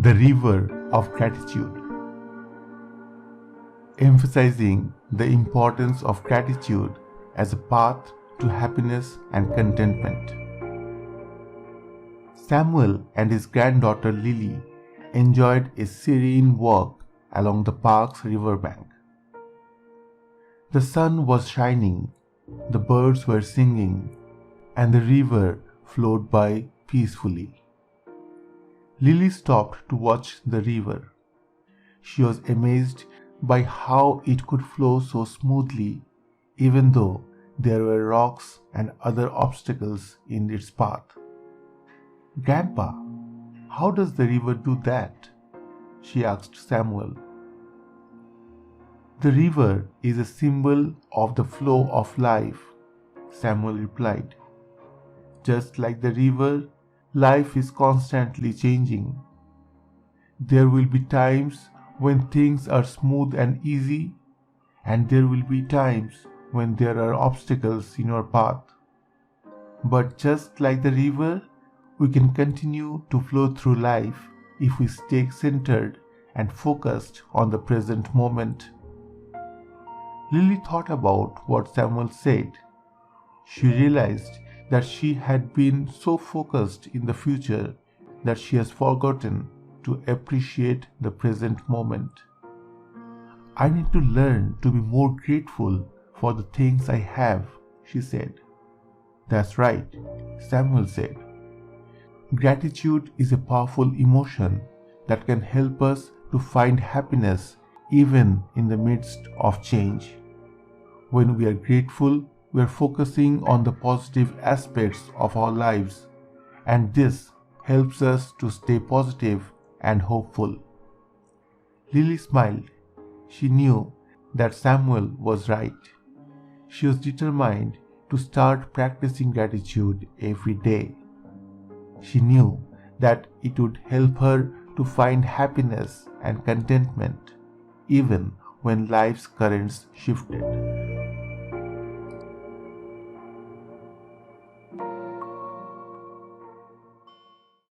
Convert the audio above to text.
The River of Gratitude, emphasizing the importance of gratitude as a path to happiness and contentment. Samuel and his granddaughter Lily enjoyed a serene walk along the park's riverbank. The sun was shining, the birds were singing, and the river flowed by peacefully. Lily stopped to watch the river. She was amazed by how it could flow so smoothly, even though there were rocks and other obstacles in its path. "Grandpa, how does the river do that?" she asked Samuel. "The river is a symbol of the flow of life," Samuel replied. "Just like the river, life is constantly changing. There will be times when things are smooth and easy, and there will be times when there are obstacles in our path. But just like the river, we can continue to flow through life if we stay centered and focused on the present moment." Lily thought about what Samuel said. She realized that she had been so focused in the future that she has forgotten to appreciate the present moment. "I need to learn to be more grateful for the things I have," she said. "That's right," Samuel said. "Gratitude is a powerful emotion that can help us to find happiness even in the midst of change. When we are grateful, we are focusing on the positive aspects of our lives, and this helps us to stay positive and hopeful." Lily smiled. She knew that Samuel was right. She was determined to start practicing gratitude every day. She knew that it would help her to find happiness and contentment even when life's currents shifted.